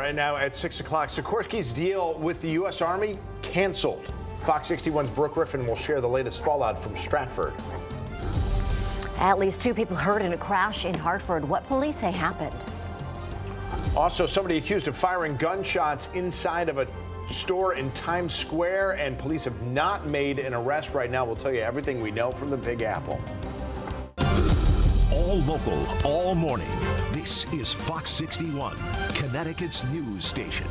more now at 6 o'clock. Sikorsky's deal with the U.S. Army canceled. FOX61's Brooke Griffin will share the latest fallout from Stratford. At least 2 people hurt in a crash in Hartford. What police say happened. Also, somebody accused of firing gunshots inside of a store in Times Square, and police have not made an arrest right now. We'll tell you everything we know from the Big Apple. All local, all morning. This is Fox 61, Connecticut's news station.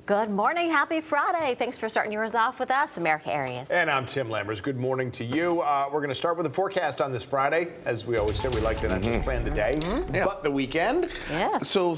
Good morning. Happy Friday. Thanks for starting yours off with us, America Arias. And I'm Tim Lammers. Good morning to you. We're going to start with the forecast on this Friday. As we always say, we like to not just plan the day, but the weekend. Yes. So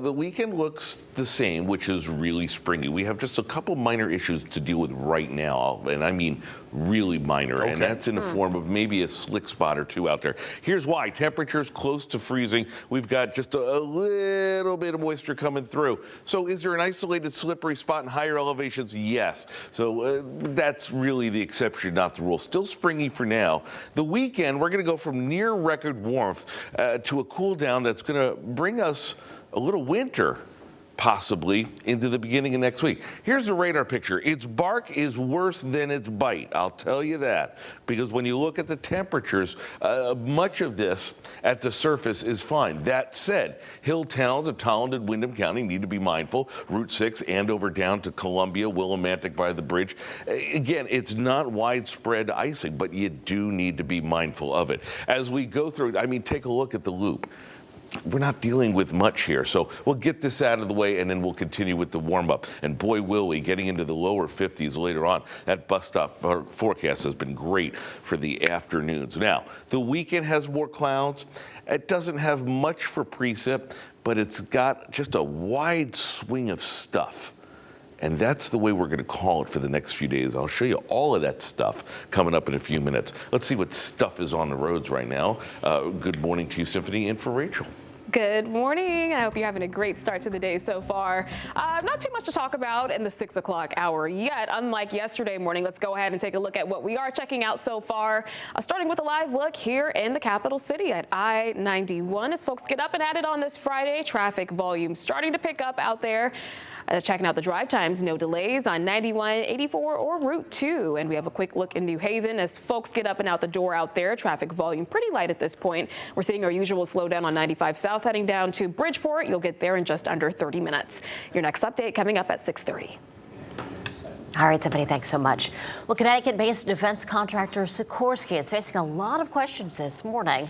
the weekend looks the same, which is really springy. We have just a couple minor issues to deal with right now, and I mean really minor, and that's in the form of maybe a slick spot or two out there. Here's why. Temperatures close to freezing. We've got just a little bit of moisture coming through. So is there an isolated slippery spot in higher elevations? Yes. So that's really the exception, not the rule. Still springy for now. The weekend, we're going to go from near record warmth to a cool down that's going to bring us a little winter, possibly into the beginning of next week. Here's the radar picture. Its bark is worse than its bite. I'll tell you that, because when you look at the temperatures, much of this at the surface is fine. That said, hill towns of Tolland and Windham County need to be mindful. Route 6 and over down to Columbia, Willimantic by the bridge. Again, it's not widespread icing, but you do need to be mindful of it. As we go through, I mean, take a look at the loop. We're not dealing with much here, so we'll get this out of the way and then we'll continue with the warm-up. And boy, will we, getting into the lower 50s later on. That bus stop forecast has been great for the afternoons. Now, the weekend has more clouds. It doesn't have much for precip, but it's got just a wide swing of stuff. And that's the way we're going to call it for the next few days. I'll show you all of that stuff coming up in a few minutes. Let's see what stuff is on the roads right now. Good morning to you, Symphony, and for Rachel. Good morning. I hope you're having a great start to the day so far. Not too much to talk about in the 6 o'clock hour yet. Unlike yesterday morning, let's go ahead and take a look at what we are checking out so far. Starting with a live look here in the capital city at I-91. As folks get up and at it on this Friday, traffic volume starting to pick up out there. Checking out the drive times, no delays on 91, 84, or Route 2. And we have a quick look in New Haven as folks get up and out the door out there. Traffic volume pretty light at this point. We're seeing our usual slowdown on 95 South heading down to Bridgeport. You'll get there in just under 30 minutes. Your next update coming up at 6:30. All right, Tiffany, thanks so much. Well, Connecticut-based defense contractor Sikorsky is facing a lot of questions this morning.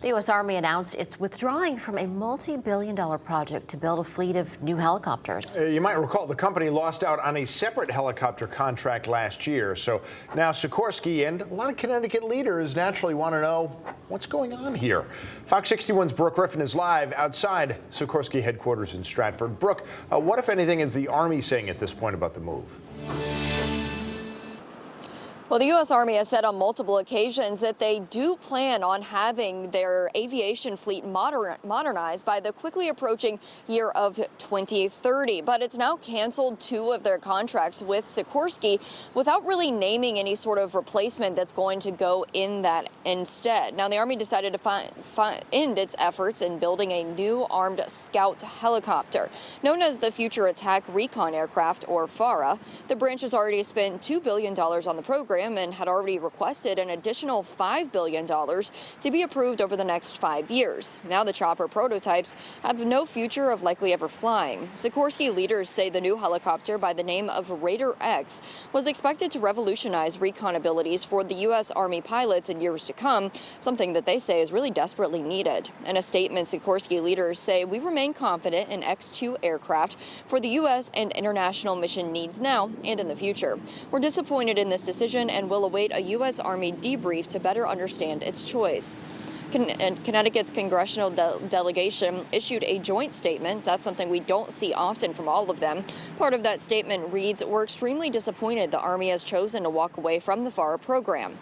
The U.S. Army announced it's withdrawing from a multi-billion-dollar project to build a fleet of new helicopters. You might recall the company lost out on a separate helicopter contract last year. So now Sikorsky and a lot of Connecticut leaders naturally want to know what's going on here. Fox 61's Brooke Griffin is live outside Sikorsky headquarters in Stratford. Brooke, what, if anything, is the Army saying at this point about the move? Well, the U.S. Army has said on multiple occasions that they do plan on having their aviation fleet modernized by the quickly approaching year of 2030. But it's now canceled 2 of their contracts with Sikorsky without really naming any sort of replacement that's going to go in that instead. Now, the Army decided to end its efforts in building a new armed scout helicopter known as the Future Attack Recon Aircraft, or FARA. The branch has already spent $2 billion on the program and had already requested an additional $5 billion to be approved over the next 5 years. Now the chopper prototypes have no future of likely ever flying. Sikorsky leaders say the new helicopter by the name of Raider X was expected to revolutionize recon abilities for the U.S. Army pilots in years to come, something that they say is really desperately needed. In a statement, Sikorsky leaders say, "We remain confident in X-2 aircraft for the U.S. and international mission needs now and in the future. We're disappointed in this decision and will await a U.S. Army debrief to better understand its choice." Connecticut's congressional delegation issued a joint statement. That's something we don't see often from all of them. Part of that statement reads, "We're extremely disappointed the Army has chosen to walk away from the FARA program."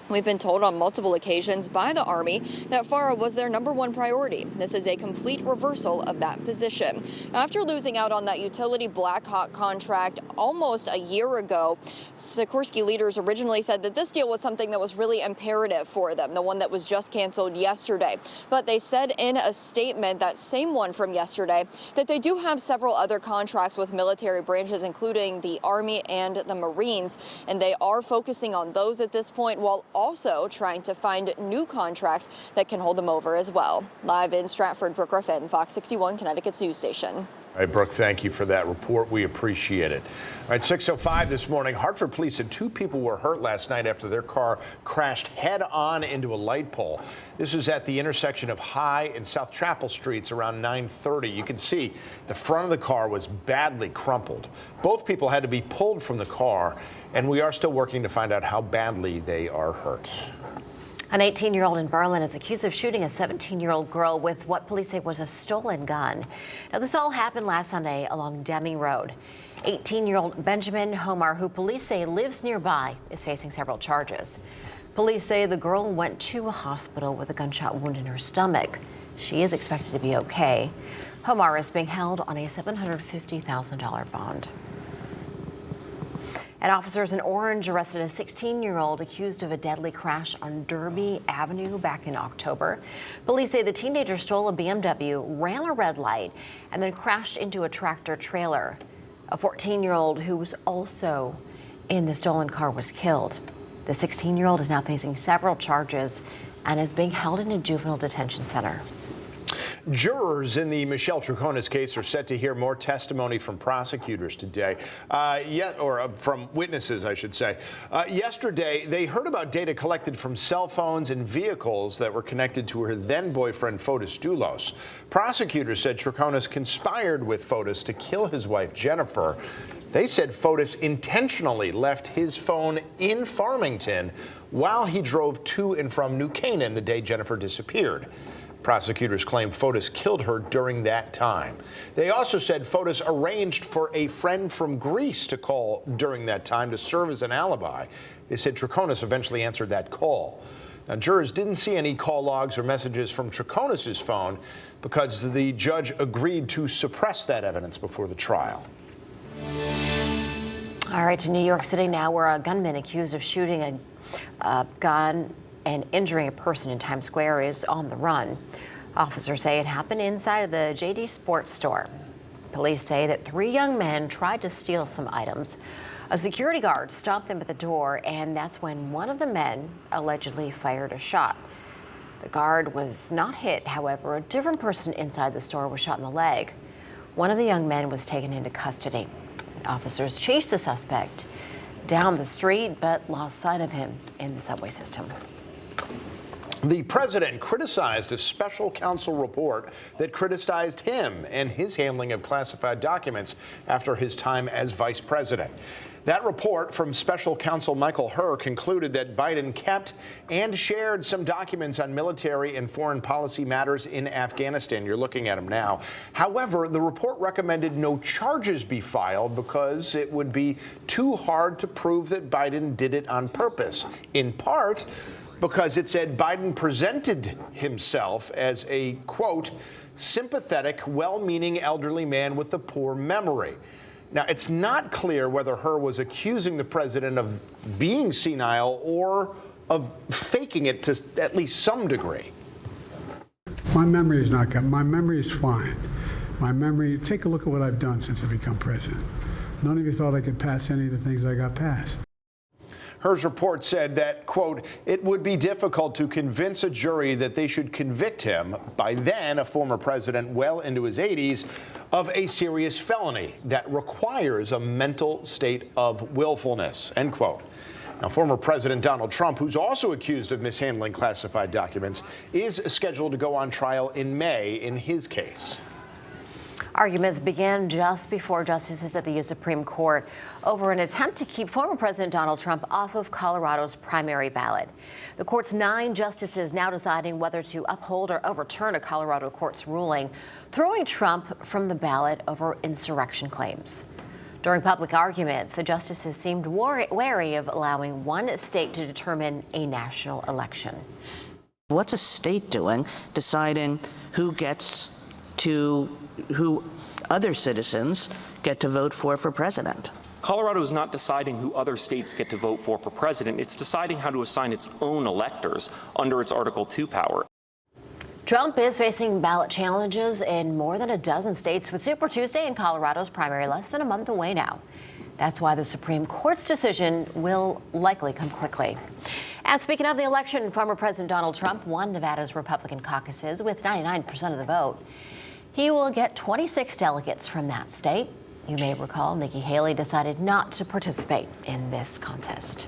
We've been told on multiple occasions by the Army that FARA was their #1 priority. This is a complete reversal of that position. After losing out on that utility Black Hawk contract almost a year ago, Sikorsky leaders originally said that this deal was something that was really imperative for them, the one that was just canceled yesterday. But they said in a statement, that same one from yesterday, that they do have several other contracts with military branches, including the Army and the Marines, and they are focusing on those at this point, while also trying to find new contracts that can hold them over as well. Live in Stratford, Brooke Griffin, Fox 61, Connecticut's news station. All right, Brooke, thank you for that report. We appreciate it. All right, 6:05 this morning, Hartford police said 2 people were hurt last night after their car crashed head-on into a light pole. This is at the intersection of High and South Chapel Streets around 9:30. You can see the front of the car was badly crumpled. Both people had to be pulled from the car, and we are still working to find out how badly they are hurt. An 18-year-old in Berlin is accused of shooting a 17-year-old girl with what police say was a stolen gun. Now, this all happened last Sunday along Deming Road. 18-year-old Benjamin Homar, who police say lives nearby, is facing several charges. Police say the girl went to a hospital with a gunshot wound in her stomach. She is expected to be okay. Homar is being held on a $750,000 bond. And officers in Orange arrested a 16-year-old accused of a deadly crash on Derby Avenue back in October. Police say the teenager stole a BMW, ran a red light, and then crashed into a tractor trailer. A 14-year-old who was also in the stolen car was killed. The 16-year-old is now facing several charges and is being held in a juvenile detention center. Jurors in the Michelle Troconis case are set to hear more testimony from prosecutors today, from witnesses, I should say. Yesterday, they heard about data collected from cell phones and vehicles that were connected to her then-boyfriend, Fotis Doulos. Prosecutors said Troconis conspired with Fotis to kill his wife, Jennifer. They said Fotis intentionally left his phone in Farmington while he drove to and from New Canaan the day Jennifer disappeared. Prosecutors claim Fotis killed her during that time. They also said Fotis arranged for a friend from Greece to call during that time to serve as an alibi. They said Troconis eventually answered that call. Now, jurors didn't see any call logs or messages from Troconis' phone because the judge agreed to suppress that evidence before the trial. All right, to New York City now, where a gunman accused of shooting a gun and injuring a person in Times Square is on the run. Officers say it happened inside of the JD Sports store. Police say that 3 young men tried to steal some items. A security guard stopped them at the door, and that's when one of the men allegedly fired a shot. The guard was not hit, however. A different person inside the store was shot in the leg. One of the young men was taken into custody. Officers chased the suspect down the street, but lost sight of him in the subway system. The president criticized a special counsel report that criticized him and his handling of classified documents after his time as vice president. That report from special counsel Michael Herr concluded that Biden kept and shared some documents on military and foreign policy matters in Afghanistan. You're looking at them now. However, the report recommended no charges be filed because it would be too hard to prove that Biden did it on purpose, in part because it said Biden presented himself as a, quote, sympathetic, well-meaning elderly man with a poor memory. Now, it's not clear whether Herr was accusing the president of being senile or of faking it to at least some degree. My memory is not good. My memory is fine. My memory, take a look at what I've done since I become president. None of you thought I could pass any of the things I got passed. Herr's report said that, quote, it would be difficult to convince a jury that they should convict him, by then a former president well into his 80s, of a serious felony that requires a mental state of willfulness, end quote. Now, former President Donald Trump, who's also accused of mishandling classified documents, is scheduled to go on trial in May in his case. Arguments began just before justices at the U.S. Supreme Court over an attempt to keep former President Donald Trump off of Colorado's primary ballot. The court's 9 justices now deciding whether to uphold or overturn a Colorado court's ruling, throwing Trump from the ballot over insurrection claims. During public arguments, the justices seemed wary of allowing one state to determine a national election. What's a state doing deciding who other citizens get to vote for president? Colorado is not deciding who other states get to vote for president. It's deciding how to assign its own electors under its Article 2 power. Trump is facing ballot challenges in more than a dozen states, with Super Tuesday in Colorado's primary less than a month away now. That's why the Supreme Court's decision will likely come quickly. And speaking of the election, former President Donald Trump won Nevada's Republican caucuses with 99% of the vote. He will get 26 delegates from that state. You may recall Nikki Haley decided not to participate in this contest.